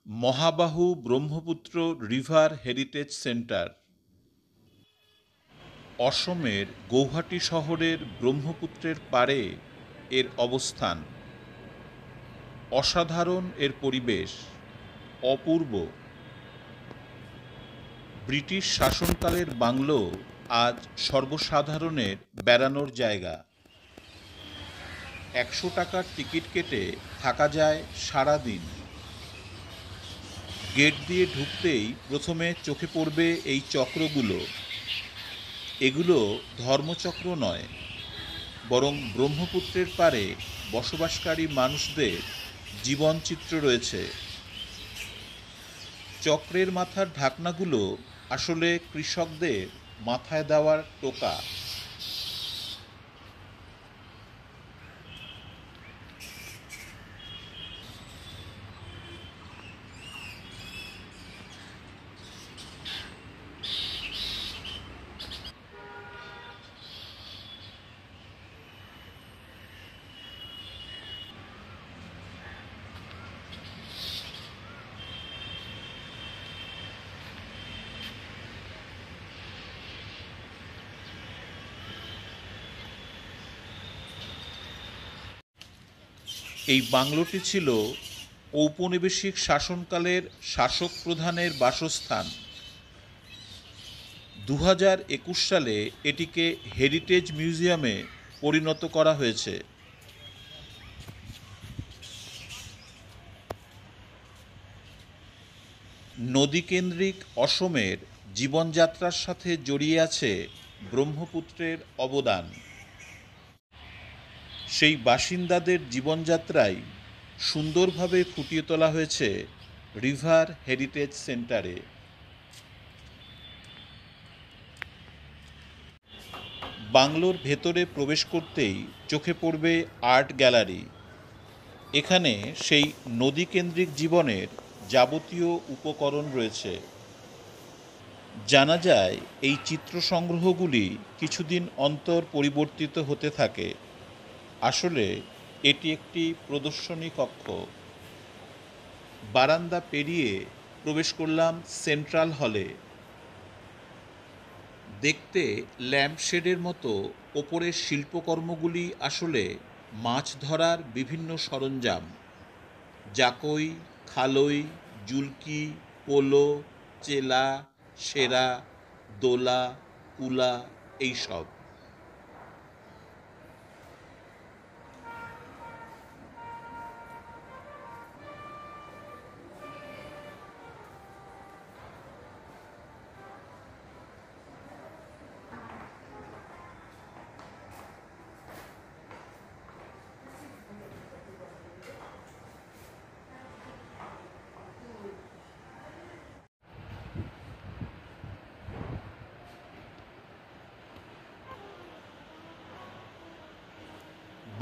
মহাবাহু Brahmaputra river heritage centre. অসমের গৌহাটি শহরের ব্রহ্মপুত্রের পাড়ে এর অবস্থান। অসাধারণ এর পরিবেশ, অপূর্ব। ব্রিটিশ শাসনকালের বাংলো আজ সর্বসাধারণের বেড়ানোর জায়গা। 100 টাকার টিকিট কেটে থাকা যায় সারা দিন। গেট দিয়ে ঢুকতেই প্রথমে চোখে পড়বে এই চক্রগুলো। এগুলো ধর্মচক্র নয়, বরং ব্রহ্মপুত্রের পাড়ে বসবাসকারী মানুষদের জীবনচিত্র রয়েছে। চক্রের মাথার ঢাকনাগুলো আসলে কৃষকদের মাথায় দেওয়ার টোকা। এই বাংলোটি ছিল ঔপনিবেশিক শাসনকালের শাসক প্রধানের বাসস্থান। 2021 সালে এটিকে হেরিটেজ মিউজিয়ামে পরিণত করা হয়েছে। নদীকেন্দ্রিক অসমের জীবনযাত্রার সাথে জড়িয়ে আছে ব্রহ্মপুত্রের অবদান। সেই বাসিন্দাদের জীবনযাত্রাই সুন্দরভাবে ফুটিয়ে তোলা হয়েছে রিভার হেরিটেজ সেন্টারে। বাংলোর ভেতরে প্রবেশ করতেই চোখে পড়বে আর্ট গ্যালারি। এখানে সেই নদীকেন্দ্রিক জীবনের যাবতীয় উপকরণ রয়েছে। জানা যায় এই চিত্র সংগ্রহগুলি কিছুদিন অন্তর পরিবর্তিত হতে থাকে। আসলে এটি একটি প্রদর্শনী কক্ষ। বারান্দা পেরিয়ে প্রবেশ করলাম সেন্ট্রাল হলে। দেখতে ল্যাম্পশেডের মতো ওপরের শিল্পকর্মগুলি আসলে মাছ ধরার বিভিন্ন সরঞ্জাম। জাকই, খালই, জুলকি, পোলো, চেলা, সেরা, দোলা, কুলা, এইসব।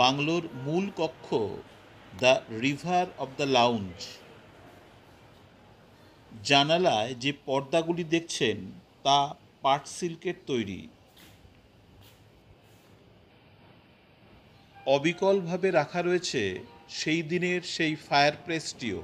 বাংলোর মূল কক্ষ the river of the lounge. জানালায় যে পর্দাগুলি দেখছেন তা পাট সিল্কের তৈরি। অবিকলভাবে রাখা রয়েছে সেই দিনের সেই ফায়ারপ্লেসটিও।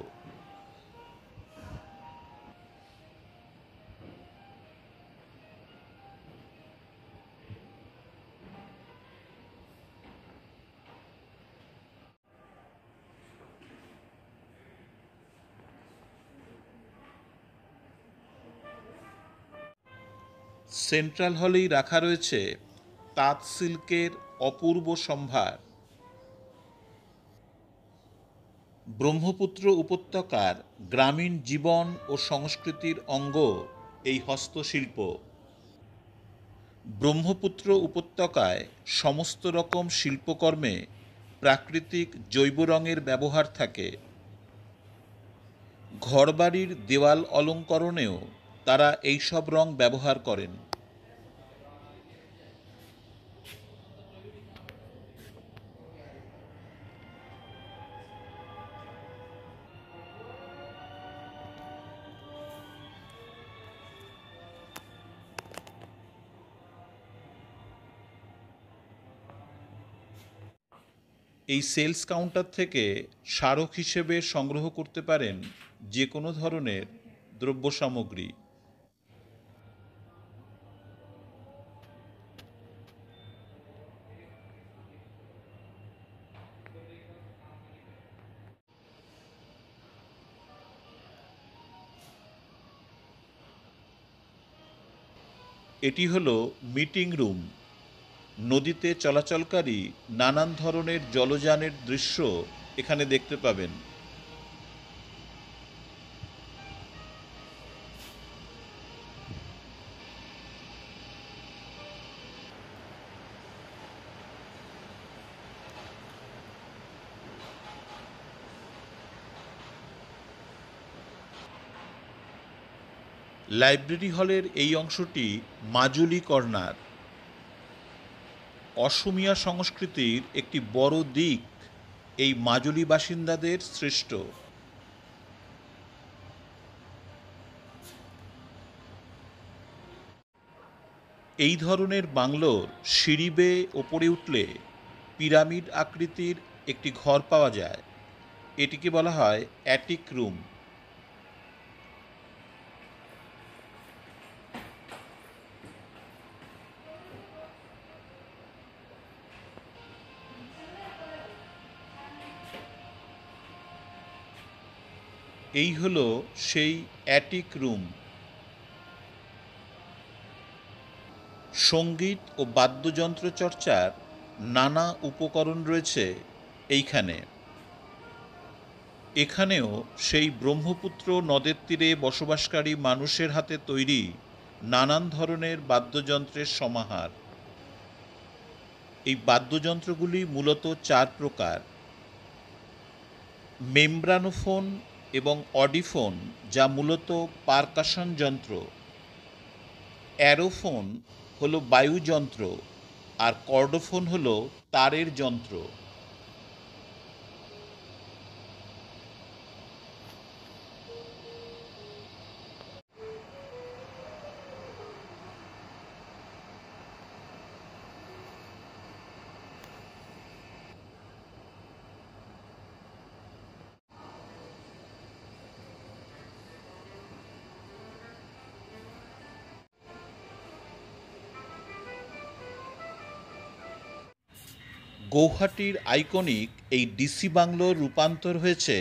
সেন্ট্রাল হলেই রাখা রয়েছে তাঁত সিল্কের অপূর্ব সম্ভার। ব্রহ্মপুত্র উপত্যকার গ্রামীণ জীবন ও সংস্কৃতির অঙ্গ এই হস্তশিল্প। ব্রহ্মপুত্র উপত্যকায় সমস্ত রকম শিল্পকর্মে প্রাকৃতিক জৈব রঙের ব্যবহার থাকে। ঘরবাড়ির দেওয়াল অলঙ্করণেও তারা এইসব রং ব্যবহার করেন। এই সেলস কাউন্টার থেকে স্মারক হিসেবে সংগ্রহ করতে পারেন যে কোনো ধরনের দ্রব্য সামগ্রী। এটি হলো মিটিং রুম। নদীতে চলাচলকারী নানান ধরনের জলযানের দৃশ্য এখানে দেখতে পাবেন। লাইব্রেরি হলের এই অংশটি মাজুলি কর্নার। অসমীয়া সংস্কৃতির একটি বড় দিক এই মাজুলি বাসিন্দাদের সৃষ্ট। এই ধরনের বাংলোর সিঁড়ি বেয়ে ওপরে উঠলে পিরামিড আকৃতির একটি ঘর পাওয়া যায়। এটিকে বলা হয় অ্যাটিক রুম। এই হলো সেই অ্যাটিক রুম। সঙ্গীত ও বাদ্যযন্ত্র চর্চার নানা উপকরণ রয়েছে এইখানে। এখানেও সেই ব্রহ্মপুত্র নদের তীরে বসবাসকারী মানুষের হাতে তৈরি নানান ধরনের বাদ্যযন্ত্রের সমাহার। এই বাদ্যযন্ত্রগুলি মূলত চার প্রকার: মেমব্রানোফোন এবং অডিফোন, যা মূলত পারকাশন যন্ত্র; অ্যারোফোন হলো বায়ুযন্ত্র; আর কর্ডোফোন হলো তারের যন্ত্র। গৌহাটির আইকনিক এই ডিসি বাংলোর রূপান্তর হয়েছে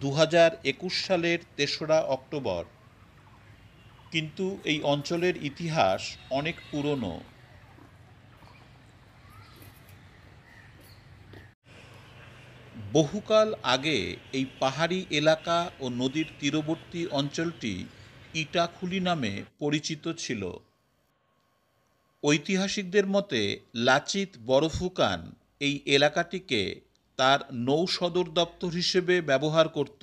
2021 সালের 3রা অক্টোবর। কিন্তু এই অঞ্চলের ইতিহাস অনেক পুরনো। বহুকাল আগে এই পাহাড়ি এলাকা ও নদীর তীরবর্তী অঞ্চলটি ইটাখুলি নামে পরিচিত ছিল। ঐতিহাসিকদের মতে লাচিত বড়ফুকান এই এলাকাটিকে তার নৌ সদর দপ্তর হিসেবে ব্যবহার করত।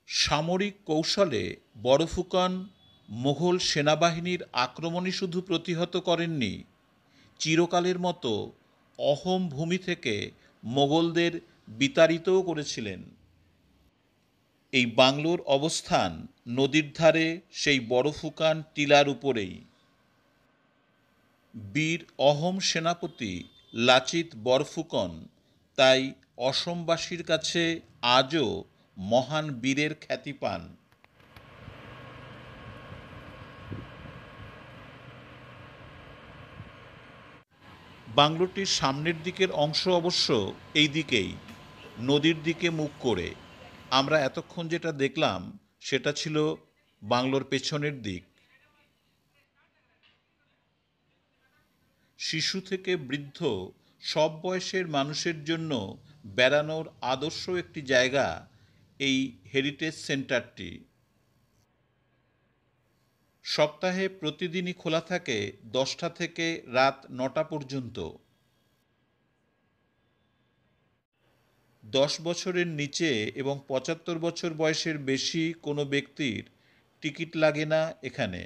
সামরিক কৌশলে বড়ফুকান মোঘল সেনাবাহিনীর আক্রমণই শুধু প্রতিহত করেননি, চিরকালের মতো অহোম ভূমি থেকে মোগলদের বিতাড়িতও করেছিলেন। এই বাংলোর অবস্থান নদীর ধারে সেই বড়ফুকান টিলার উপরেই। বীর অহোম সেনাপতি লাচিত বরফুকন তাই অসমবাসীর কাছে আজও মহান বীরের খ্যাতি পান। বাংলোটির সামনের দিকের অংশ অবশ্য এই দিকেই, নদীর দিকে মুখ করে। আমরা এতক্ষণ যেটা দেখলাম সেটা ছিল বাংলোর পেছনের দিক। শিশু থেকে বৃদ্ধ সব বয়সের মানুষের জন্য বেড়ানোর আদর্শ একটি জায়গা এই হেরিটেজ সেন্টারটি। সপ্তাহে প্রতিদিনই খোলা থাকে 10টা থেকে রাত 9টা পর্যন্ত। 10 বছরের নিচে এবং 75 বছর বয়সের বেশি কোনো ব্যক্তির টিকিট লাগে না এখানে।